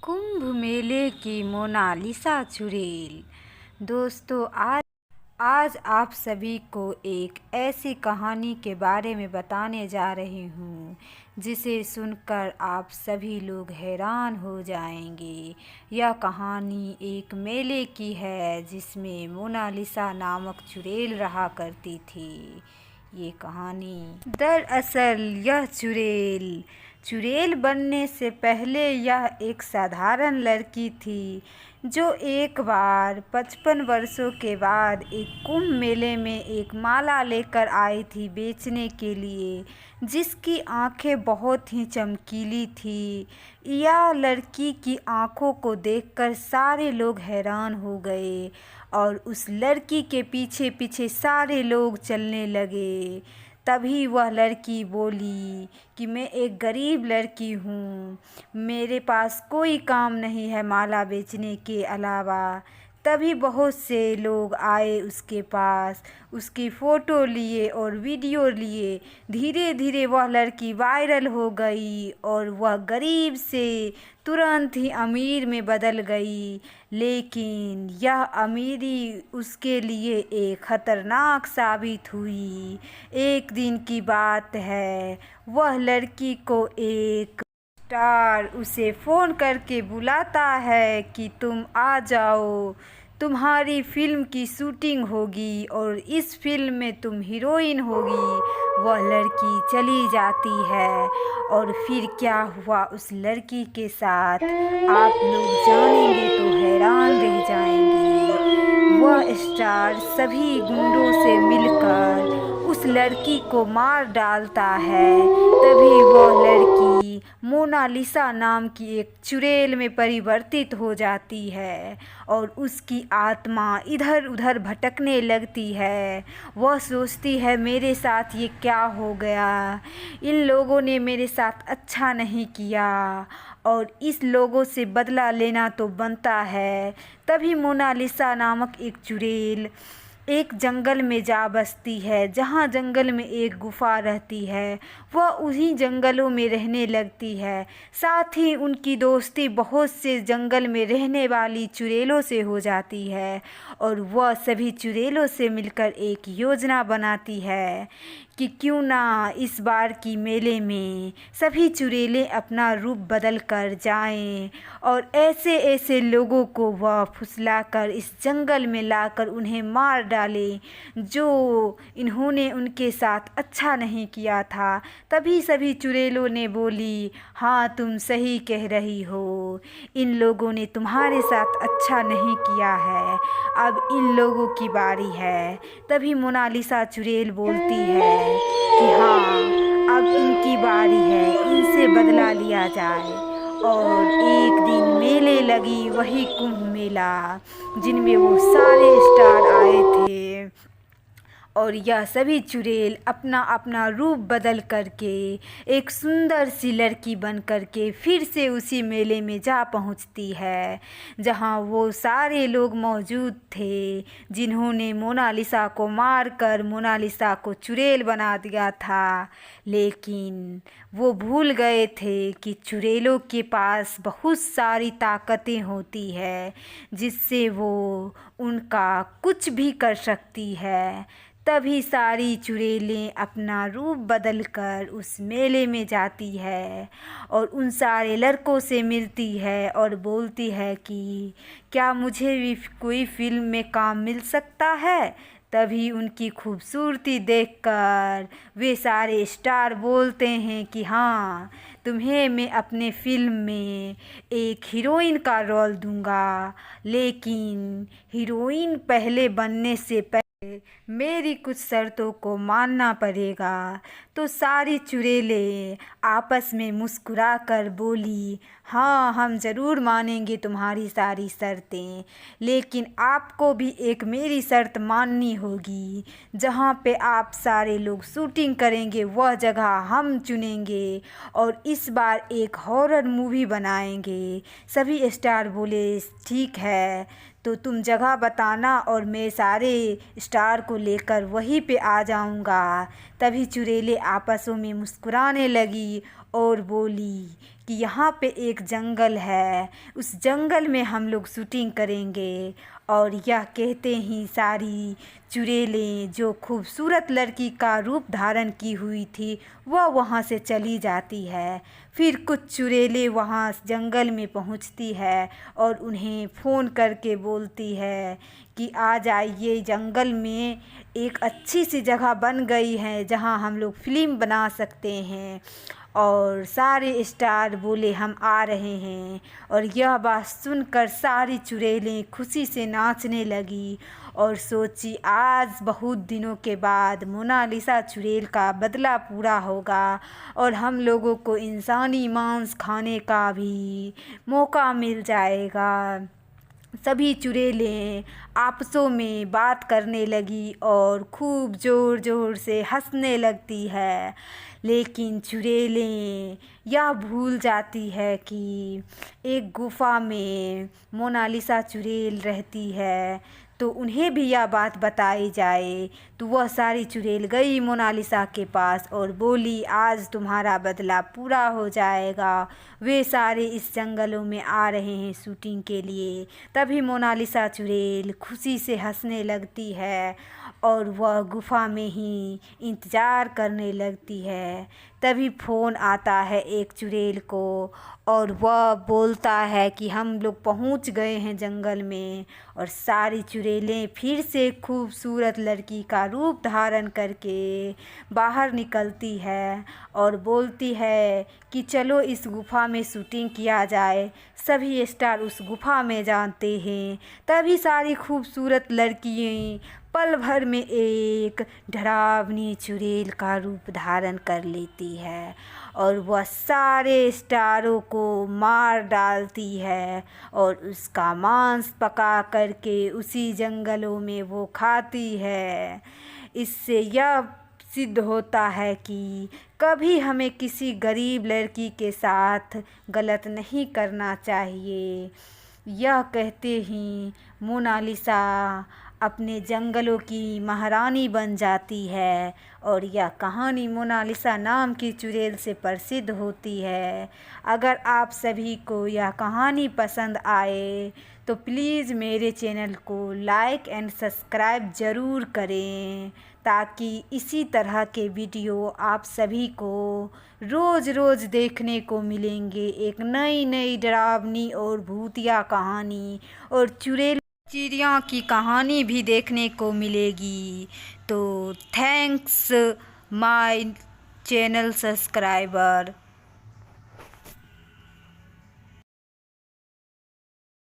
कुंभ मेले की मोनालिसा चुड़ैल। दोस्तों, आज आप सभी को एक ऐसी कहानी के बारे में बताने जा रही हूँ जिसे सुनकर आप सभी लोग हैरान हो जाएंगे। यह कहानी एक मेले की है जिसमें मोनालिसा नामक चुड़ैल रहा करती थी। ये कहानी दरअसल यह चुड़ैल बनने से पहले यह एक साधारण लड़की थी जो एक बार 55 वर्षों के बाद एक कुंभ मेले में एक माला लेकर आई थी बेचने के लिए, जिसकी आंखें बहुत ही चमकीली थी। यह लड़की की आंखों को देखकर सारे लोग हैरान हो गए और उस लड़की के पीछे पीछे सारे लोग चलने लगे। तभी वह लड़की बोली कि मैं एक गरीब लड़की हूँ, मेरे पास कोई काम नहीं है माला बेचने के अलावा। तभी बहुत से लोग आए उसके पास, उसकी फ़ोटो लिए और वीडियो लिए। धीरे धीरे वह लड़की वायरल हो गई और वह गरीब से तुरंत ही अमीर में बदल गई। लेकिन यह अमीरी उसके लिए एक ख़तरनाक साबित हुई। एक दिन की बात है, वह लड़की को एक स्टार उसे फ़ोन करके बुलाता है कि तुम आ जाओ, तुम्हारी फ़िल्म की शूटिंग होगी और इस फ़िल्म में तुम हीरोइन होगी। वह लड़की चली जाती है और फिर क्या हुआ उस लड़की के साथ आप लोग जानेंगे तो हैरान रह जाएंगे। वह स्टार सभी गुंडों से मिलकर उस लड़की को मार डालता है। तभी वह लड़की मोनालिसा नाम की एक चुड़ैल में परिवर्तित हो जाती है और उसकी आत्मा इधर उधर भटकने लगती है। वह सोचती है मेरे साथ ये क्या हो गया, इन लोगों ने मेरे साथ अच्छा नहीं किया और इस लोगों से बदला लेना तो बनता है। तभी मोनालिसा नामक एक चुड़ैल एक जंगल में जा बसती है, जहाँ जंगल में एक गुफा रहती है। वह उन्हीं जंगलों में रहने लगती है। साथ ही उनकी दोस्ती बहुत से जंगल में रहने वाली चुड़ैलों से हो जाती है और वह सभी चुड़ैलों से मिलकर एक योजना बनाती है कि क्यों ना इस बार की मेले में सभी चुड़ैलें अपना रूप बदल कर जाएं और ऐसे ऐसे लोगों को वह फुसलाकर इस जंगल में लाकर उन्हें मार डाले जो इन्होंने उनके साथ अच्छा नहीं किया था। तभी सभी चुड़ैलों ने बोली, हाँ तुम सही कह रही हो, इन लोगों ने तुम्हारे साथ अच्छा नहीं किया है, अब इन लोगों की बारी है। तभी मोनालिसा चुड़ैल बोलती है कि हाँ अब इनकी बारी है, इनसे बदला लिया जाए। और एक दिन मेले लगी, वही कुंभ मेला, जिनमें वो सारे स्टार आए थे और यह सभी चुड़ैल अपना अपना रूप बदल करके एक सुंदर सी लड़की बन करके फिर से उसी मेले में जा पहुंचती है जहां वो सारे लोग मौजूद थे जिन्होंने मोनालिसा को मारकर मोनालिसा को चुड़ैल बना दिया था। लेकिन वो भूल गए थे कि चुड़ैलों के पास बहुत सारी ताकतें होती है जिससे वो उनका कुछ भी कर सकती है। तभी सारी चुड़ैलें अपना रूप बदलकर उस मेले में जाती है और उन सारे लड़कों से मिलती है और बोलती है कि क्या मुझे भी कोई फ़िल्म में काम मिल सकता है। तभी उनकी खूबसूरती देखकर वे सारे स्टार बोलते हैं कि हाँ तुम्हें मैं अपने फ़िल्म में एक हीरोइन का रोल दूंगा, लेकिन हीरोइन पहले बनने से मेरी कुछ शर्तों को मानना पड़ेगा। तो सारी चुड़ैलें आपस में मुस्कुराकर बोली, हाँ हम ज़रूर मानेंगे तुम्हारी सारी शर्तें, लेकिन आपको भी एक मेरी शर्त माननी होगी। जहाँ पे आप सारे लोग शूटिंग करेंगे वह जगह हम चुनेंगे और इस बार एक हॉरर मूवी बनाएंगे। सभी स्टार बोले ठीक है, तो तुम जगह बताना और मैं सारे स्टार को लेकर वहीं पे आ जाऊंगा। तभी चुड़ैलें आपसों में मुस्कुराने लगी और बोली कि यहाँ पे एक जंगल है, उस जंगल में हम लोग शूटिंग करेंगे। और यह कहते ही सारी चुड़ैलें जो खूबसूरत लड़की का रूप धारण की हुई थी वह वहाँ से चली जाती है। फिर कुछ चुड़ैलें वहाँ जंगल में पहुँचती है और उन्हें फ़ोन करके बोलती है कि आ जाइए, जंगल में एक अच्छी सी जगह बन गई है जहाँ हम लोग फ़िल्म बना सकते हैं। और सारे स्टार बोले हम आ रहे हैं। और यह बात सुनकर सारी चुड़ैलें खुशी से नाचने लगी और सोची आज बहुत दिनों के बाद मोनालिसा चुड़ैल का बदला पूरा होगा और हम लोगों को इंसानी मांस खाने का भी मौका मिल जाएगा। सभी चुड़ैलें आपसों में बात करने लगी और खूब ज़ोर ज़ोर से हंसने लगती है। लेकिन चुड़ैलें यह भूल जाती है कि एक गुफ़ा में मोनालिसा चुड़ैल रहती है, तो उन्हें भी यह बात बताई जाए। तो वह सारी चुड़ैल गई मोनालिसा के पास और बोली आज तुम्हारा बदला पूरा हो जाएगा। वे सारे इस जंगलों में आ रहे हैं शूटिंग के लिए। तभी मोनालिसा चुड़ैल खुशी से हंसने लगती है और वह गुफ़ा में ही इंतज़ार करने लगती है। तभी फ़ोन आता है एक चुड़ैल को और वह बोलता है कि हम लोग पहुंच गए हैं जंगल में। और सारी चुड़ैलें फिर से खूबसूरत लड़की का रूप धारण करके बाहर निकलती है और बोलती है कि चलो इस गुफ़ा में शूटिंग किया जाए। सभी स्टार उस गुफ़ा में जाते हैं। तभी सारी खूबसूरत लड़कियां पल भर में एक डरावनी चुड़ैल का रूप धारण कर लेती है और वह सारे स्टारों को मार डालती है और उसका मांस पका करके उसी जंगलों में वो खाती है। इससे यह सिद्ध होता है कि कभी हमें किसी गरीब लड़की के साथ गलत नहीं करना चाहिए। यह कहते ही मोनालिसा अपने जंगलों की महारानी बन जाती है और यह कहानी मोनालिसा नाम की चुड़ैल से प्रसिद्ध होती है। अगर आप सभी को यह कहानी पसंद आए तो प्लीज़ मेरे चैनल को लाइक एंड सब्सक्राइब ज़रूर करें ताकि इसी तरह के वीडियो आप सभी को रोज़ रोज़ देखने को मिलेंगे। एक नई नई डरावनी और भूतिया कहानी और चुड़ैल चिड़िया की कहानी भी देखने को मिलेगी। तो थैंक्स माय चैनल सब्सक्राइबर।